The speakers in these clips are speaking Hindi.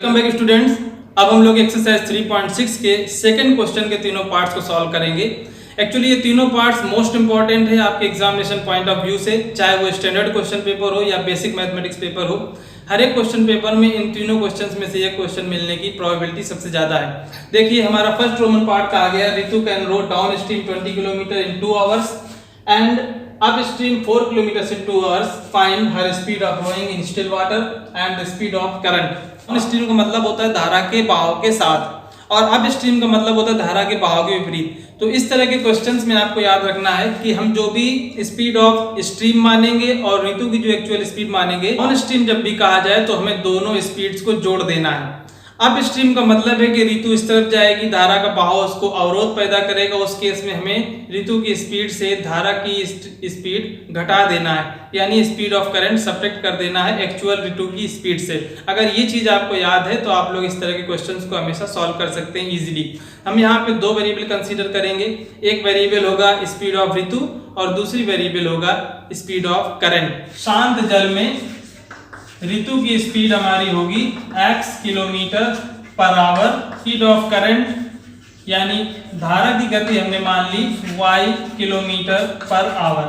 Welcome back students. अब हम लोग एक्सरसाइज 3.6 के सेकंड क्वेश्चन के तीनों पार्ट्स को सॉल्व करेंगे। एक्चुअली ये तीनों पार्ट्स मोस्ट इंपॉर्टेंट है आपके एग्जामिनेशन पॉइंट ऑफ व्यू से, चाहे वो स्टैंडर्ड क्वेश्चन पेपर हो या बेसिक मैथमेटिक्स पेपर हो। हर एक क्वेश्चन पेपर में इन तीनों क्वेश्चंस में से एक क्वेश्चन मिलने की प्रोबेबिलिटी सबसे ज्यादा है। देखिए हमारा फर्स्ट रोमन पार्ट का आ गया, Ritu can row downstream 20 kilometre in 2 hours and upstream 4 kilometre in 2 hours. Find her speed of rowing in still water and the speed of current. Downstream का मतलब होता है धारा के बहाव के साथ और अप स्ट्रीम का मतलब होता है धारा के बहाव के विपरीत। तो इस तरह के क्वेश्चंस में आपको याद रखना है कि हम जो भी स्पीड ऑफ स्ट्रीम मानेंगे और ऋतु की जो एक्चुअल स्पीड मानेंगे, डाउन स्ट्रीम जब भी कहा जाए तो हमें दोनों स्पीड्स को जोड़ देना है। अप स्ट्रीम का मतलब है कि ऋतु इस तरफ जाएगी, धारा का बहाव उसको अवरोध पैदा करेगा। उस केस में हमें ऋतु की स्पीड से धारा की स्पीड घटा देना है, यानी स्पीड ऑफ करंट सब्ट्रैक्ट कर देना है एक्चुअल ऋतु की स्पीड से। अगर ये चीज आपको याद है तो आप लोग इस तरह के क्वेश्चंस को हमेशा सॉल्व कर सकते हैं इजीली। हम यहाँ पे दो वेरिएबल कंसीडर करेंगे, एक वेरिएबल होगा स्पीड ऑफ ऋतु और दूसरी वेरिएबल होगा स्पीड ऑफ करंट। शांत जल में ऋतु की स्पीड हमारी होगी x kilometre per our, speed of current यानी धारा की गति हमने मान ली y किलोमीटर पर आवर।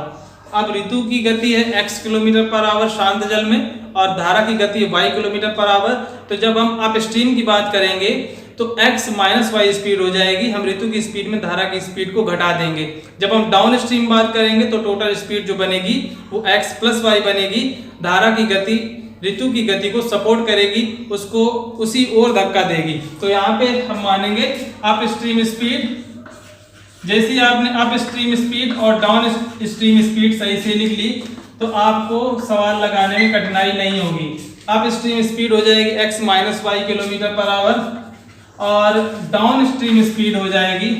अब ऋतु की गति है x किलोमीटर पर आवर शांत जल में और धारा की गति है y किलोमीटर पर आवर। तो जब हम अप स्ट्रीम की बात करेंगे तो x माइनस वाई स्पीड हो जाएगी, हम ऋतु की स्पीड में धारा की स्पीड को घटा देंगे। जब हम डाउन स्ट्रीम बात करेंगे तो टोटल स्पीड जो बनेगी वो x प्लस वाई बनेगी। धारा की गति ऋतु की गति को सपोर्ट करेगी, उसको उसी ओर धक्का देगी। तो यहाँ पे हम मानेंगे अप स्ट्रीम स्पीड, जैसे ही आपने अप स्ट्रीम स्पीड और डाउन स्ट्रीम स्पीड सही से लिख ली तो आपको सवाल लगाने में कठिनाई नहीं होगी। अप स्ट्रीम स्पीड हो जाएगी x minus y kilometre per hour और डाउन स्ट्रीम स्पीड हो जाएगी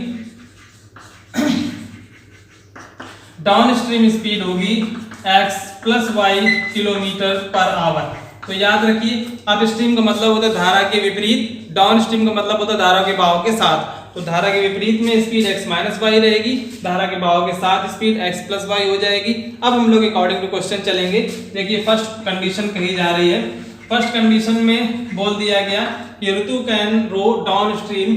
डाउन स्ट्रीम स्पीड होगी x plus y kilometre per hour. तो याद रखिए अप स्ट्रीम का मतलब होता है धारा के विपरीत, डाउन स्ट्रीम का मतलब होता है धारा के बहाव के साथ। तो धारा के विपरीत में स्पीड x माइनस वाई रहेगी, धारा के बहाव के साथ स्पीड x प्लस वाई हो जाएगी। अब हम लोग अकॉर्डिंग टू क्वेश्चन चलेंगे। देखिए फर्स्ट कंडीशन कही जा रही है, फर्स्ट कंडीशन में बोल दिया गया कि Ritu can row downstream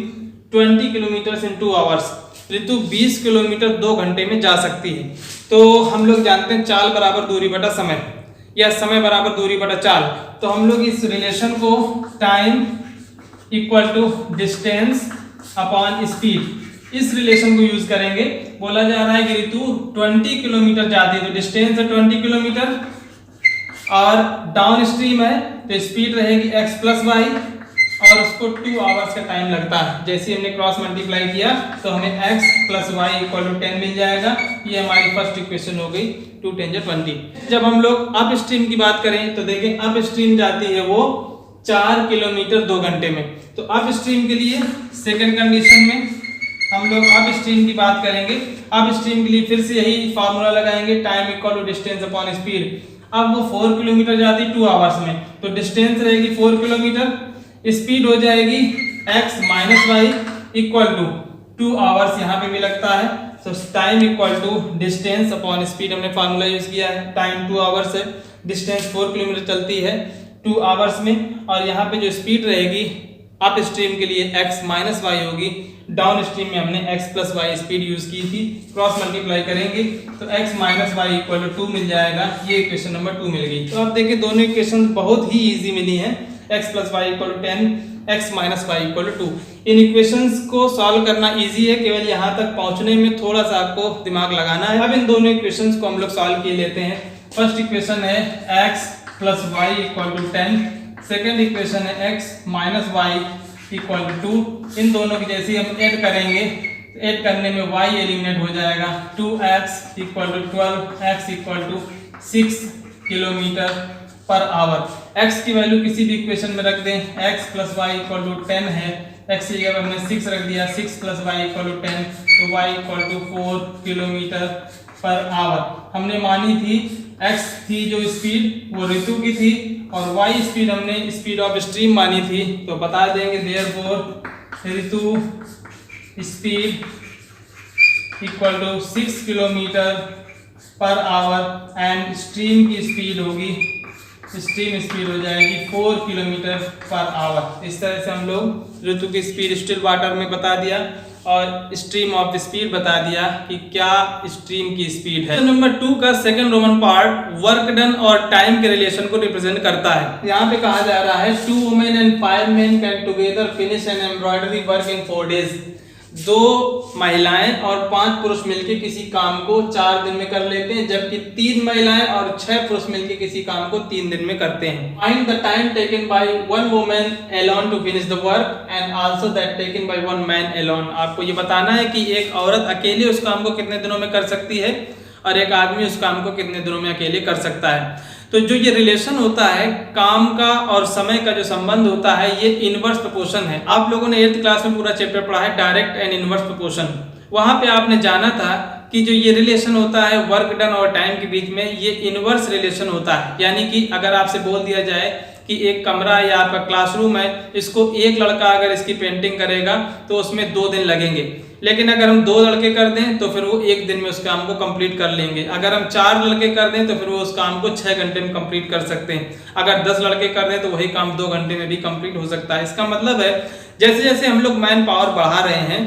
20 kilometre in 2 hours. Ritu 20 kilometre 2 घंटे में जा सकती है। तो हम लोग जानते हैं चाल बराबर दूरी बटा समय या समय बराबर दूरी बटा चाल। तो हम लोग इस रिलेशन को time equal to distance upon speed, इस रिलेशन को यूज करेंगे। बोला जा रहा है कि ऋतु 20 किलोमीटर जाती है तो डिस्टेंस है 20 किलोमीटर और डाउन स्ट्रीम है तो स्पीड रहेगी x प्लस वाई और उसको 2 आवर्स का टाइम लगता है। जैसे हमने क्रॉस मल्टीप्लाई किया तो हमें x plus y equal to 10 मिल जाएगा। ये हमारी फर्स्ट इक्वेशन हो गई 2 10 20। जब हम लोग अप स्ट्रीम की बात करें तो देखें अप स्ट्रीम जाती है वो 4 किलोमीटर 2 घंटे में। तो अप स्ट्रीम के लिए सेकंड कंडीशन में हम लोग अप स्ट्रीम की बात करेंगे। अप स्ट्रीम के लिए फिर से यही फार्मूला लगाएंगे, time equal to distance upon speed. अब वो 4 किलोमीटर जाती है 2 आवर्स में तो डिस्टेंस रहेगी 4 किलोमीटर, स्पीड हो जाएगी x minus y equal to 2 hours, यहाँ पे भी लगता है। तो time equal to distance upon speed हमने फार्मूला यूज किया है। टाइम 2 आवर्स है, डिस्टेंस 4 किलोमीटर चलती है 2 आवर्स में और यहाँ पे जो स्पीड रहेगी अप स्ट्रीम के लिए x माइनस वाई होगी, डाउन स्ट्रीम में हमने x plus y speed use की थी। क्रॉस मल्टीप्लाई करेंगे तो x minus y equal to 2 मिल जाएगा। ये इक्वेशन नंबर 2 मिल गई। तो आप देखिए दोनों इक्वेशन बहुत ही इजी मिली है, x plus y equal to 10, x minus y equal to 2। इन इक्वेशंस को सॉल्व करना इजी है, केवल यहाँ तक पहुँचने में थोड़ा सा आपको दिमाग लगाना है। अब इन दोनों इक्वेशंस को हम लोग सॉल्व किए लेते हैं। फर्स्ट इक्वेशन है x plus y equal to 10, second equation है x minus y equal to 2। इन दोनों की जैसे हम ऐड करेंगे तो ऐड करने में y एलिमिनेट हो जाएगा, 2x equal to 12, x equal to 6 kilometre per hour. x की वैल्यू किसी भी इक्वेशन में रख दें, x plus y equal to 10 है, x की जगह हमने 6 रख दिया, 6 प्लस वाई इक्वल टू 10 तो y equal to 4 kilometre per hour. हमने मानी थी x थी जो स्पीड वो ऋतु की थी और y स्पीड हमने स्पीड ऑफ स्ट्रीम मानी थी। तो बता देंगे therefore Ritu speed equal to 6 kilometre per hour and stream की स्पीड होगी स्ट्रीम स्पीड हो जाएगी 4 किलोमीटर पर आवर। इस तरह से हम लोग ऋतु की स्पीड स्टिल वाटर में बता दिया और स्ट्रीम ऑफ द स्पीड बता दिया कि क्या स्ट्रीम की स्पीड है। नंबर 2 का second roman part work done और टाइम के रिलेशन को रिप्रेजेंट करता है। यहाँ पे कहा जा रहा है 2 women and 5 men can together finish an embroidery work in 4 days. 2 महिलाएं और 5 पुरुष मिलकर किसी काम को 4 दिन में कर लेते हैं, जबकि 3 महिलाएं और 6 पुरुष मिलकर किसी काम को 3 दिन में करते हैं। Find the time taken by 1 woman alone to finish the work and also that taken by 1 man alone. आपको ये बताना है कि एक औरत अकेले उस काम को कितने दिनों में कर सकती है और एक आदमी उस काम को कितने दिनों में अकेले कर सकता है। तो जो ये रिलेशन होता है काम का और समय का जो संबंध होता है ये इनवर्स प्रोपोर्शन है। आप लोगों ने 8th क्लास में पूरा चैप्टर पढ़ा है डायरेक्ट एंड इनवर्स प्रोपोर्शन। वहां पे आपने जाना था कि जो ये रिलेशन होता है वर्क डन और टाइम के बीच में ये इनवर्स रिलेशन होता है। यानी कि अगर आपसे बोल दिया जाए कि एक कमरा या आपका क्लासरूम है, इसको एक लड़का अगर इसकी पेंटिंग करेगा तो उसमें 2 दिन लगेंगे, लेकिन अगर हम 2 लड़के कर दें तो फिर वो 1 दिन में उस काम को कंप्लीट कर लेंगे। अगर हम 4 लड़के कर दें तो फिर वो उस काम को 6 घंटे में कंप्लीट कर सकते हैं। अगर 10 लड़के कर दें तो वही काम 2 घंटे में भी कंप्लीट हो सकता है। इसका मतलब है जैसे जैसे हम लोग मैन पावर बढ़ा रहे हैं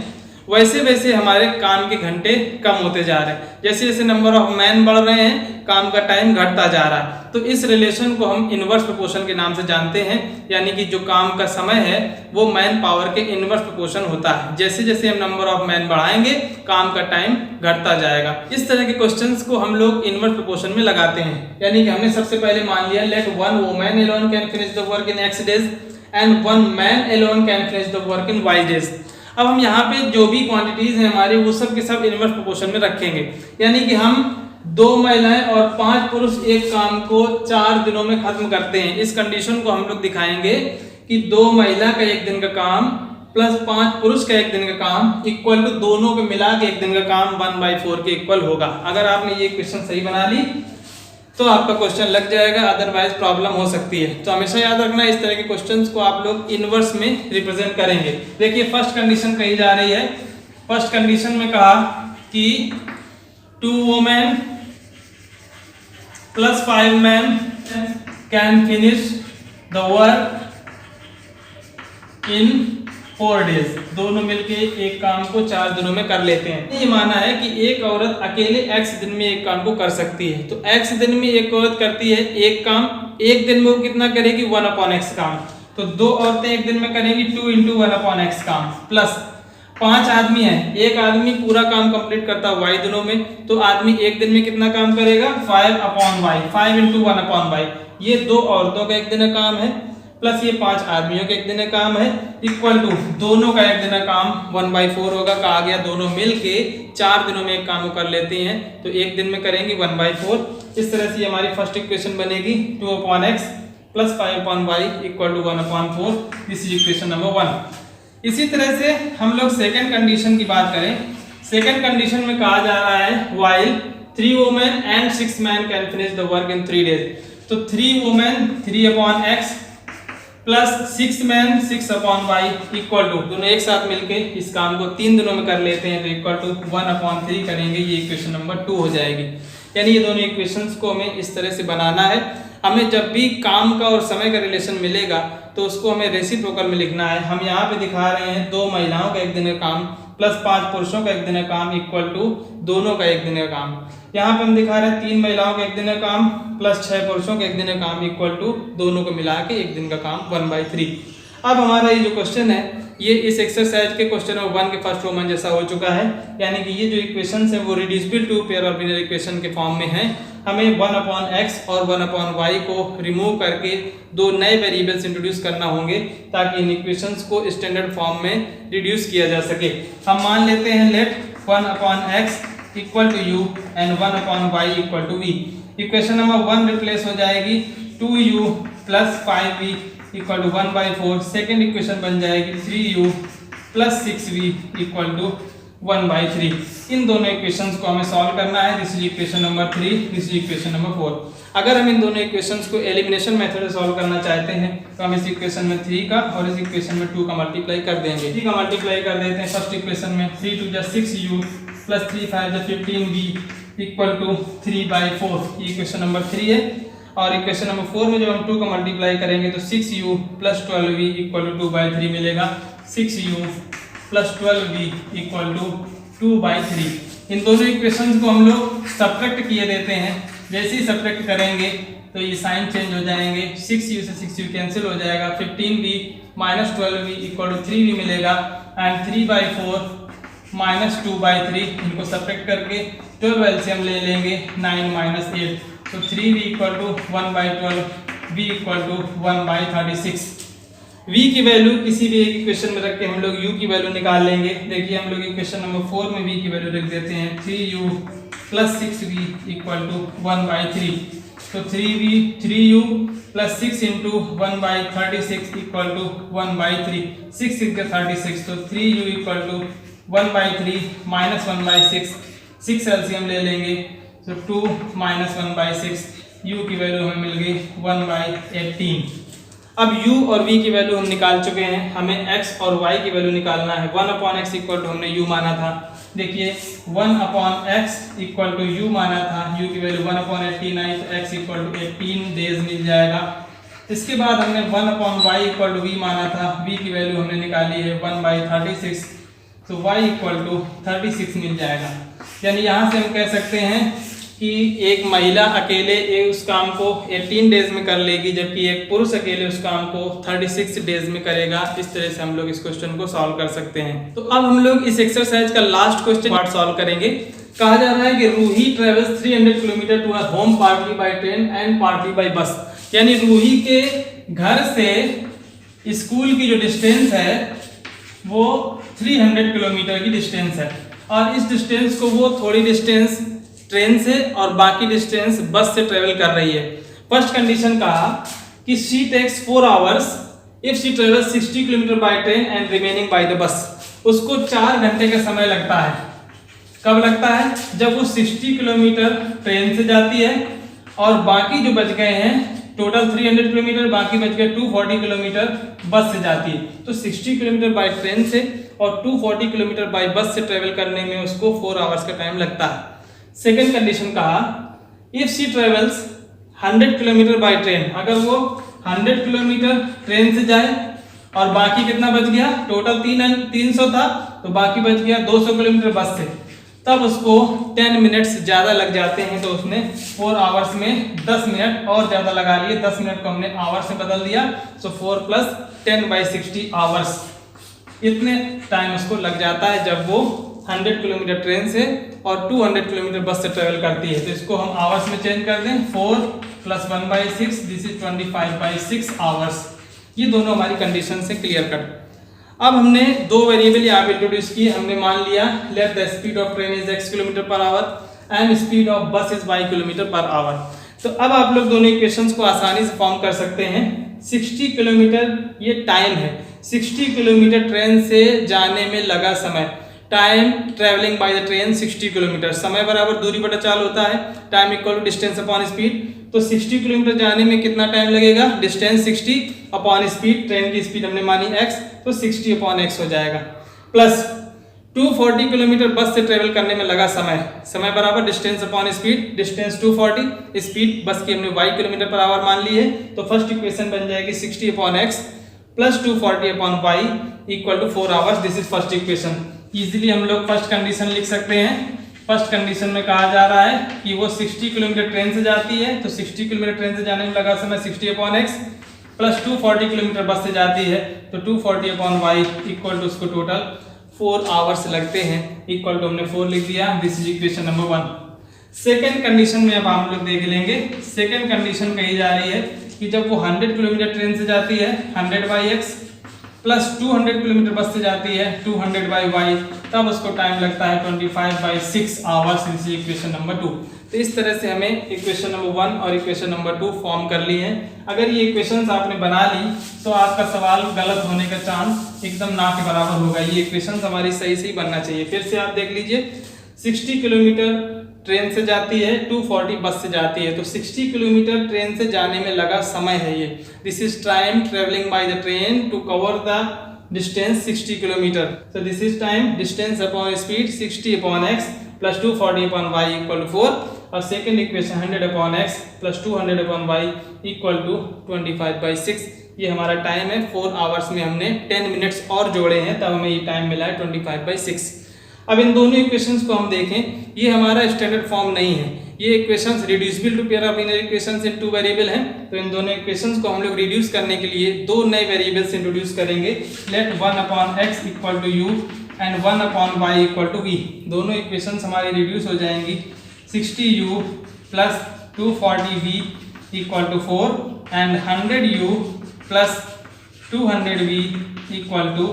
वैसे वैसे हमारे काम के घंटे कम होते जा रहे हैं। जैसे जैसे नंबर ऑफ मैन बढ़ रहे हैं काम का टाइम घटता जा रहा है। तो इस रिलेशन को हम इनवर्स प्रोपोर्शन के नाम से जानते हैं, यानी कि जो काम का समय है वो मैन पावर के इनवर्स प्रोपोर्शन होता है। जैसे जैसे हम नंबर ऑफ मैन बढ़ाएंगे काम का टाइम घटता जाएगा। इस तरह के क्वेश्चंस को हम लोग इनवर्स प्रोपोर्शन में लगाते हैं। यानी कि हमने सबसे पहले मान लिया let 1 woman alone can finish the work in x days and 1 man alone can finish the work in y days. अब हम यहाँ पे जो भी क्वांटिटीज हैं हमारे वो सब के सब इनवर्स प्रोपोर्शन में रखेंगे। यानी कि हम 2 महिलाएं और 5 पुरुष एक काम को 4 दिनों में खत्म करते हैं। इस कंडीशन को हम लोग दिखाएंगे कि 2 महिला का 1 दिन का काम प्लस 5 पुरुष का 1 दिन का काम इक्वल टू दोनों के मिला के 1 दिन का काम 1/4 के इक्वल होगा। अगर आपने ये क्वेश्चन सही बना ली तो आपका क्वेश्चन लग जाएगा, अदरवाइज प्रॉब्लम हो सकती है। तो हमेशा याद रखना इस तरह के क्वेश्चंस को आप लोग इनवर्स में रिप्रेजेंट करेंगे। देखिए फर्स्ट कंडीशन कही जा रही है। फर्स्ट कंडीशन में कहा कि 2 women plus 5 man can finish the work in 4 days. दोनों मिलके एक काम को 4 दिनों में कर लेते हैं। ये माना है कि एक औरत अकेले x दिन में एक काम को कर सकती है। तो x दिन में एक औरत करती है एक काम, एक दिन में वो कितना करेगी 1/x काम। तो 2 औरतें एक दिन में करेंगी 2 × 1/x काम, प्लस 5 आदमी है, एक आदमी पूरा काम कंप्लीट करता है y दिनों में, तो आदमी एक दिन में कितना काम करेगा 5/y, 5 × 1/y। ये 2 औरतों का एक दिन का काम है प्लस ये 5 आदमियों के एक दिन का काम है इक्वल टू दोनों का एक दिन का काम 1/4 होगा। कहा गया दोनों मिलके 4 दिनों में एक काम को कर लेते हैं, तो एक दिन में करेंगे 1/4। इस तरह से हमारी फर्स्ट इक्वेशन बनेगी 2/x plus 5/y equal to 1/4। This is equation number 1। इसी तरह से हम लोग सेकेंड कंडीशन की बात करें। सेकेंड कंडीशन में कहा जा रहा है while 3 women and 6 men can finish the work in 3 days। तो 3 women 3/x plus 6 man 6/y equal to दोनों एक साथ मिलके इस काम को 3 दिनों में कर लेते हैं, तो इक्वल टू 1/3 करेंगे। ये इक्वेशन नंबर 2 हो जाएगी। यानी ये दोनों इक्वेशंस को हमें इस तरह से बनाना है। हमें जब भी काम का और समय का रिलेशन मिलेगा तो उसको हमें रेसिप्रोकल में लिखना है। हम यहाँ पे दिखा रहे हैं 2 महिलाओं का एक दिन का काम प्लस 5 पुरुषों का एक दिन का काम इक्वल टू दोनों का एक दिन का काम। यहाँ पे हम दिखा रहे हैं 3 महिलाओं का एक दिन का काम प्लस 6 पुरुषों का एक दिन का काम इक्वल टू दोनों को मिला के एक दिन का काम 1/3। अब हमारा ये जो क्वेश्चन है ये इस एक्सरसाइज के क्वेश्चन नंबर 1 के फर्स्ट रोमन जैसा हो चुका है। यानी कि ये जो इक्वेशंस है वो रिड्यूसिबल टू पेयर और बिनरी इक्वेशन के फॉर्म में है। हमें 1/x और 1/y को रिमूव करके 2 नए वेरिएबल्स इंट्रोड्यूस करना होंगे ताकि इन इक्वेशंस को स्टैंडर्ड फॉर्म में रिड्यूस किया जा सके। हम मान लेते हैं let 1/x equal to u and 1/y equal to v। Equation number 1 replace हो जाएगी 2u plus 5v equal to 1/4। Second equation बन जाएगी 3u plus 6v equal to 1/3। इन दोनों इक्वेशंस को हमें सॉल्व करना है। This is equation number 3, this is equation number 4। अगर हम इन दोनों इक्वेशंस को एलिमिनेशन मेथड से सॉल्व करना चाहते हैं तो हम इस इक्वेशन में 3 का और इस इक्वेशन में 2 का मल्टीप्लाई कर देंगे। 3 का मल्टीप्लाई कर देते हैं फर्स्ट इक्वेशन में 3 × 2 = 6u plus 3 × 5 = 15v equal to 3/4। ये इक्वेशन नंबर 3 है। और इक्वेशन नंबर 4 में जब हम 2 का मल्टीप्लाई करेंगे तो 6u plus 12v equal to 2/3 मिलेगा। 6u plus 12v equal to 2/3। इन दोनों इक्वेशंस को हम लोग सब्ट्रैक्ट किए देते हैं। जैसे ही सब्ट्रैक्ट करेंगे तो ये साइन चेंज हो जाएंगे, 6u से 6u कैंसिल हो जाएगा, 15v minus 12v equal to 3v मिलेगा एंड 3/4 माइनस 2/3 इनको सब्ट्रैक्ट करके 12 एलसीएम ले लेंगे 9 माइनस 8 तो 3v equal to 1/12 v equal to 1/36। v की वैल्यू किसी भी एक इक्वेशन में रख के हम लोग u की वैल्यू निकाल लेंगे। देखिए हम लोग इक्वेशन नंबर 4 में v की वैल्यू रख देते हैं 3u plus 6v equal to 1/3 तो 3u plus 6 into 1/36 equal to 1/3 6 6 36 तो 3u equal to 1/3 minus 1/6 6 LCM ले लेंगे तो 2 माइनस 1/6 u की वैल्यू हमें मिल गई 1/18। अब u और v की वैल्यू हम निकाल चुके हैं, हमें x और y की वैल्यू निकालना है। 1/x इक्वल टू हमने u माना था। देखिए 1/x इक्वल टू u माना था, u की वैल्यू 1/18 आई तो x इक्वल टू 18 डेज मिल जाएगा। इसके बाद हमने 1/y इक्वल टू v माना था, v की वैल्यू हमने निकाली है 1/36 तो y इक्वल टू 36 मिल जाएगा। यानी यहाँ से हम कह सकते हैं कि एक महिला अकेले उस काम को 18 डेज में कर लेगी, जबकि एक पुरुष अकेले उस काम को 36 डेज में करेगा। इस तरह से हम लोग इस क्वेश्चन को सॉल्व कर सकते हैं। तो अब हम लोग इस एक्सरसाइज का लास्ट क्वेश्चन पार्ट सॉल्व करेंगे। कहा जा रहा है कि Ruhi travels 300 kilometre to her home partly by train and partly by bus. यानी रूही के घर से स्कूल की जो डिस्टेंस है वो 300 किलोमीटर की डिस्टेंस है और इस डिस्टेंस को वो थोड़ी डिस्टेंस ट्रेन से और बाकी डिस्टेंस बस से ट्रेवल कर रही है। फर्स्ट कंडीशन कहा कि she takes 4 hours if she travels 60 kilometre by train and remaining by the bus. उसको 4 घंटे का समय लगता है। कब लगता है? जब वो 60 किलोमीटर ट्रेन से जाती है और बाकी जो बच गए हैं टोटल 300 किलोमीटर, बाकी बच गए 240 किलोमीटर बस से जाती है। तो 60 किलोमीटर बाय ट्रेन से और 240 किलोमीटर बाय बस से ट्रेवल करने में उसको 4 आवर्स का टाइम लगता है। सेकेंड कंडीशन कहा if she travels 100 kilometre by train, अगर वो 100 किलोमीटर ट्रेन से जाए और बाकी कितना बच गया, टोटल 300 था तो बाकी बच गया 200 किलोमीटर बस से, तब उसको 10 मिनट्स ज़्यादा लग जाते हैं। तो उसने 4 आवर्स में 10 मिनट और ज़्यादा लगा लिए, 10 मिनट को हमने आवर्स में बदल दिया। सो 4 + 10/60 आवर्स, इतने टाइम उसको लग जाता है जब वो 100 किलोमीटर ट्रेन से और 200 किलोमीटर बस से ट्रेवल करती है। तो इसको हम आवर्स में चेंज कर दें, 4 + 1/6 दिस इज 25/6 आवर्स। ये दोनों हमारी कंडीशन से क्लियर कट। अब हमने 2 वेरिएबल यहाँ पे इंट्रोड्यूस किए। हमने मान लिया let the speed of train is x kilometre per hour and speed of bus is y kilometre per hour. तो अब आप लोग दोनों इक्वेशंस को आसानी से फॉर्म कर सकते हैं। 60 किलोमीटर ये टाइम है, 60 किलोमीटर ट्रेन से जाने में लगा समय, time travelling by the train 60 kilometre, समय बराबर दूरी बटा चाल होता है, time equal to distance upon speed. तो 60 किलोमीटर जाने में कितना टाइम लगेगा, डिस्टेंस 60 अपॉन स्पीड, ट्रेन की स्पीड हमने मानी x तो 60 अपॉन x हो जाएगा, प्लस 240 किलोमीटर बस से ट्रेवल करने में लगा समय, समय बराबर distance upon speed, distance 240, speed बस की हमने y किलोमीटर पर आवर मान ली है। तो फर्स्ट इक्वेशन बन जाएगी 60 upon x plus 240 upon y equal to 4 hours. This is first equation. Easily हम लोग फर्स्ट कंडीशन लिख सकते हैं। फर्स्ट कंडीशन में कहा जा रहा है कि वो 60 किलोमीटर ट्रेन से जाती है तो 60 किलोमीटर ट्रेन से जाने में लगा समय 60 अपॉन x प्लस 240 किलोमीटर बस से जाती है तो 240 अपॉन y इक्वल टू उसको टोटल 4 आवर्स लगते हैं, इक्वल टू हमने 4 लिख दिया। This is equation number 1। Second condition में अब हम लोग देख लेंगे। सेकेंड कंडीशन कही जा रही है कि जब वो 100 किलोमीटर ट्रेन से जाती है 100/x प्लस 200 किलोमीटर बस से जाती है 200/y, तब उसको टाइम लगता है 25/6 hours. This is equation number 2। तो इस तरह से हमें इक्वेशन नंबर 1 और इक्वेशन नंबर 2 फॉर्म कर ली है। अगर ये इक्वेशंस आपने बना ली तो आपका सवाल गलत होने का चांस एकदम ना के बराबर होगा। ये इक्वेशंस हमारी सही सही बनना चाहिए। फिर से आप देख लीजिए, 60 किलोमीटर ट्रेन से जाती है, 240 बस से जाती है, तो 60 किलोमीटर ट्रेन से जाने में लगा समय है ये। This is time travelling by the train to cover the distance 60 kilometre. So this is time distance upon speed 60 upon x plus 240 upon y equal to 4 और second equation 100/x plus 200/y equal to 25/6। ये हमारा टाइम है, 4 आवर्स में हमने 10 मिनट्स और जोड़े हैं, तब हमें ये टाइम मिला है 25/6। अब इन दोनों इक्वेशंस को हम देखें, ये हमारा स्टैंडर्ड फॉर्म नहीं है, ये equations reducible to pair of linear equations in 2 variable हैं। तो इन दोनों इक्वेशंस को हम लोग रिड्यूस करने के लिए 2 नए वेरिएबल्स इंट्रोड्यूस करेंगे। Let 1/x equal to u and 1/y equal to v। दोनों इक्वेशंस हमारी रिड्यूस हो जाएंगी 60u plus 240v equal to 4 and 100u plus 200v equal to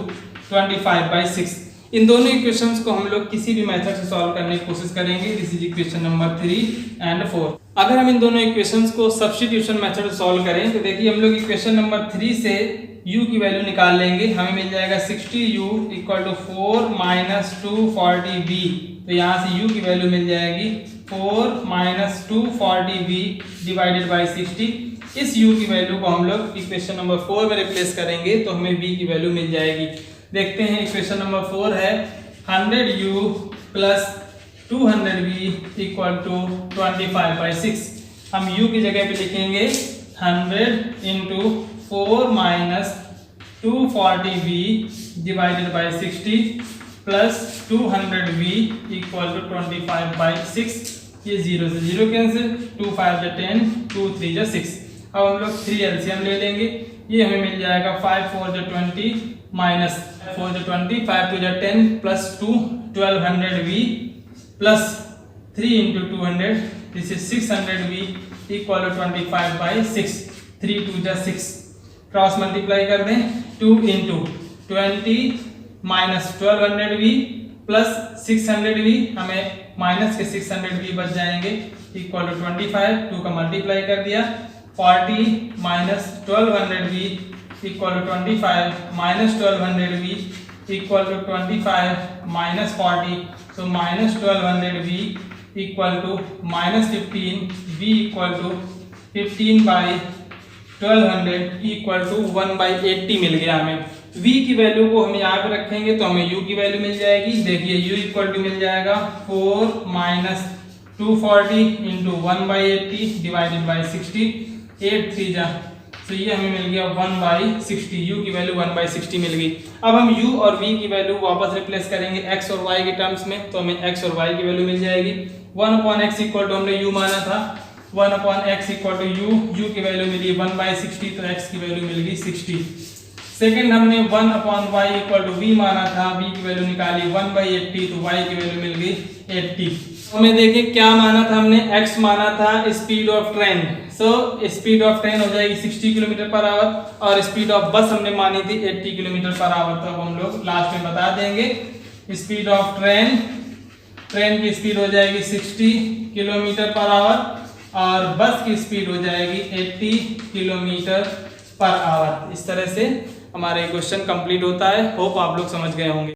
25/6। इन दोनों इक्वेशंस को हम लोग किसी भी मेथड से सॉल्व करने की कोशिश करेंगे। This is equation number 3 and 4। अगर हम इन दोनों इक्वेशंस को सब्स्टिट्यूशन मेथड से सॉल्व करें तो देखिए हम लोग इक्वेशन नंबर 3 से u की वैल्यू निकाल लेंगे, हमें मिल जाएगा 60u equal to 4 minus 240v। तो यहाँ से u की वैल्यू मिल जाएगी 4 माइनस 240v डिवाइडेड बाई 60। इस u की वैल्यू को हम लोग इक्वेशन नंबर 4 में रिप्लेस करेंगे तो हमें v की वैल्यू मिल जाएगी। देखते हैं, इक्वेशन नंबर 4 है 100u plus 200v equal to 25/6। हम u की जगह पे लिखेंगे 100 into 4 minus 240v divided by 60 plus 200v equal to 25/6। ये 0 से 0 कैंसिल, 2 5 जा 10, 2 3 जा 6। अब हम लोग 3 एलसीएम ले लेंगे, ये हमें मिल जाएगा 5 4 जा 20 माइनस 4 जा 20, 5 2 जा 10 plus 2 1200v plus 3 into 200 this is 600v equal to 25/6। 3 2 जा 6, क्रॉस मल्टीप्लाई कर दें, 2 into 20 minus 1200v plus 600v, हमें माइनस के 600v बच जाएंगे इक्वल टू 25। 2 का मल्टीप्लाई कर दिया, 40 minus 1200v equal to 25 minus 1200v equal to 25 minus 40, so minus 1200v equal to minus 15, v equal to 15/1200 equal to 1/80 मिल गया हमें। v की वैल्यू को हम यहाँ पे रखेंगे तो हमें u की वैल्यू मिल जाएगी। देखिए u इक्वल टू मिल जाएगा 4 माइनस 240 इंटू 1/80 डिवाइडेड बाई 60, 8 3 जा, तो ये हमें मिल गया 1/60। u की वैल्यू 1/60 मिल गई। अब हम u और v की वैल्यू वापस रिप्लेस करेंगे x और y के टर्म्स में, तो हमें x और y की वैल्यू मिल जाएगी। 1/x इक्वल टू हमने u माना था, 1/x इक्वल टू u की वैल्यू मिली 1/60, तो x की वैल्यू मिल गई 60। सेकंड हमने 1/y इक्वल टू v माना था, v की वैल्यू निकाली 1/80, तो y की वैल्यू मिल गई 80। हमें देखिए क्या माना था हमने, x माना था speed of train, so speed of train हो जाएगी 60 किलोमीटर पर आवर, और स्पीड ऑफ बस हमने मानी थी 80 किलोमीटर पर आवर। तो अब हम लोग लास्ट में बता देंगे, स्पीड ऑफ ट्रेन की स्पीड हो जाएगी 60 किलोमीटर पर आवर और बस की स्पीड हो जाएगी 80 किलोमीटर पर आवर। इस तरह से हमारा क्वेश्चन कंप्लीट होता है। होप आप लोग समझ गए होंगे।